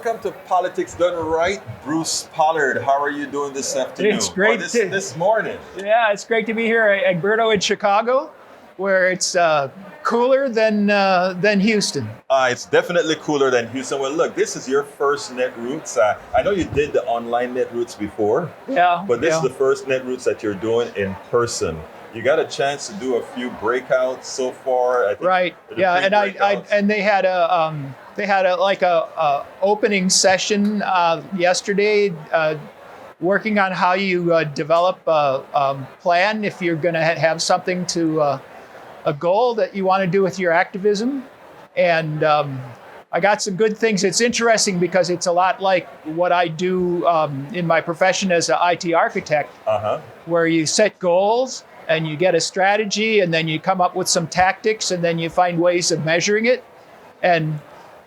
welcome to Politics Done Right. Bruce Pollard, how are you doing this afternoon? It's great this morning. Yeah, it's great to be here at Egberto in Chicago, where it's cooler than Houston. It's definitely cooler than Houston. Well, look, this is your first Netroots. I know you did the online Netroots before. Yeah. But this is the first Netroots that you're doing in person. You got a chance to do a few breakouts so far. I think right. Yeah, and they had a opening session yesterday, working on how you develop a plan if you're going to have something to a goal that you want to do with your activism. And I got some good things. It's interesting because it's a lot like what I do in my profession as an IT architect, where you set goals and you get a strategy, and then you come up with some tactics, and then you find ways of measuring it.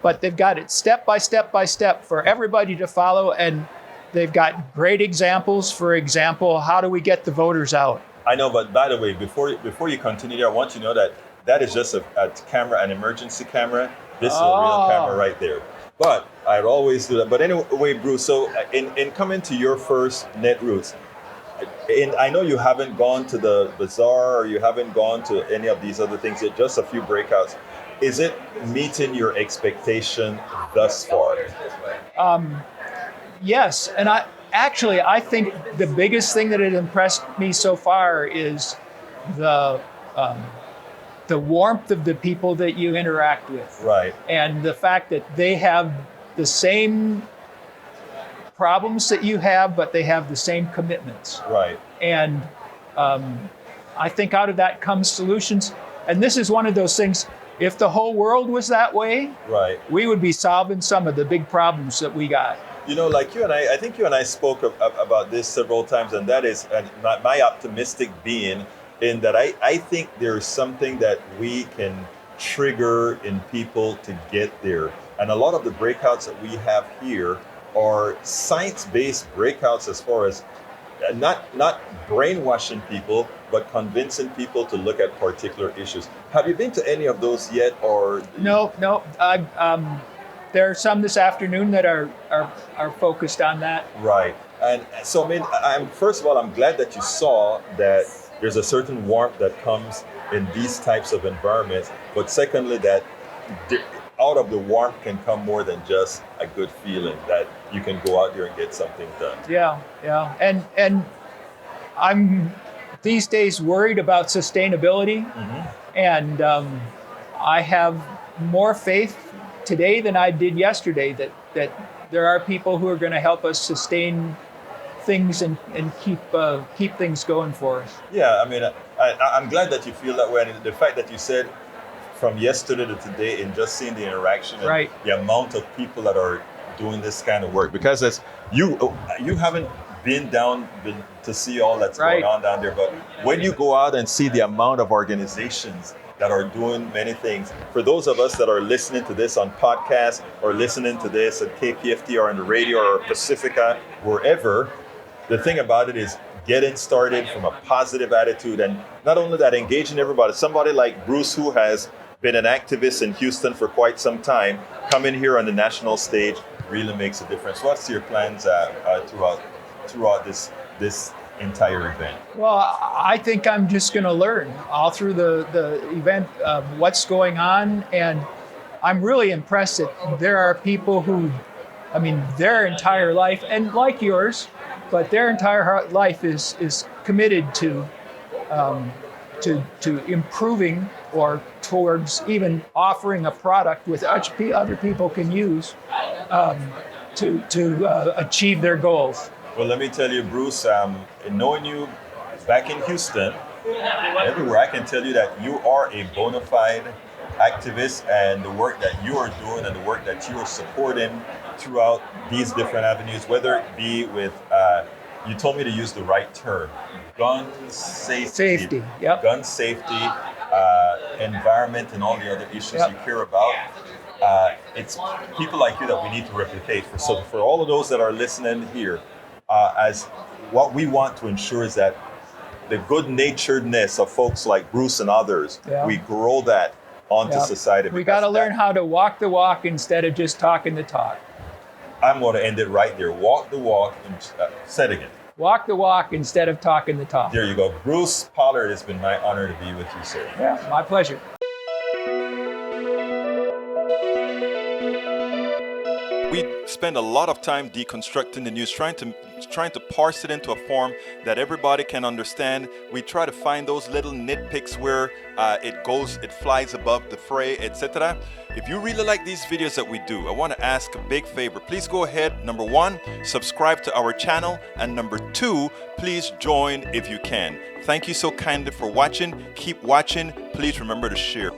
But they've got it step by step by step for everybody to follow, and they've got great examples. For example, how do we get the voters out? I know, but by the way, before you continue there, I want you to know that is just a camera, an emergency camera. This is a real camera right there. But I'd always do that. But anyway, Bruce, so in coming to your first Netroots, and I know you haven't gone to the bazaar or you haven't gone to any of these other things, just a few breakouts. Is it meeting your expectation thus far? Yes, and I think the biggest thing that had impressed me so far is the warmth of the people that you interact with. Right. And the fact that they have the same problems that you have, but they have the same commitments. Right. And I think out of that comes solutions. And this is one of those things, if the whole world was that way, right, we would be solving some of the big problems that we got. You know, like you and I think you and I spoke about this several times, and that is my optimistic being in that I think there's something that we can trigger in people to get there. And a lot of the breakouts that we have here are science-based breakouts as far as not brainwashing people, but convincing people to look at particular issues. Have you been to any of those yet, or? No. There are some this afternoon that are focused on that. Right. And so, I mean, first of all, I'm glad that you saw that there's a certain warmth that comes in these types of environments. But secondly, that out of the warmth can come more than just a good feeling that you can go out there and get something done. Yeah. And I'm these days worried about sustainability. And I have more faith today than I did yesterday that there are people who are going to help us sustain things and keep things going for us. Yeah, I mean, I'm glad that you feel that way, and the fact that you said from yesterday to today, in just seeing the interaction and the amount of people that are doing this kind of work, because as you haven't been down to see all that's going on down there, but when you go out and see the amount of organizations that are doing many things. For those of us that are listening to this on podcast or listening to this at KPFT or on the radio or Pacifica, wherever, the thing about it is getting started from a positive attitude, and not only that, engaging everybody. Somebody like Bruce, who has been an activist in Houston for quite some time, coming here on the national stage really makes a difference. What's your plans throughout this entire event? Well, I think I'm just going to learn all through the event what's going on, and I'm really impressed that there are people who, I mean, their entire life, and like yours, but their entire life is committed to improving or towards even offering a product which other people can use to achieve their goals. Well, let me tell you, Bruce, knowing you back in Houston, everywhere, I can tell you that you are a bona fide activist, and the work that you are doing and the work that you are supporting throughout these different avenues, whether it be with, you told me to use the right term, gun safety, gun safety, environment, and all the other issues you care about. It's people like you that we need to replicate. So for all of those that are listening here, as what we want to ensure is that the good-naturedness of folks like Bruce and others, we grow that onto society. We got to learn how to walk the walk instead of just talking the talk. I'm going to end it right there. Walk the walk. And say it again. Walk the walk instead of talking the talk. There you go. Bruce Pollard, it's been my honor to be with you, sir. Yeah, my pleasure. We spend a lot of time deconstructing the news, trying to parse it into a form that everybody can understand. We try to find those little nitpicks where it flies above the fray, etc. If you really like these videos that we do, I want to ask a big favor. Please go ahead, number 1, subscribe to our channel, and number 2, please join if you can. Thank you so kindly for watching. Keep watching. Please remember to share.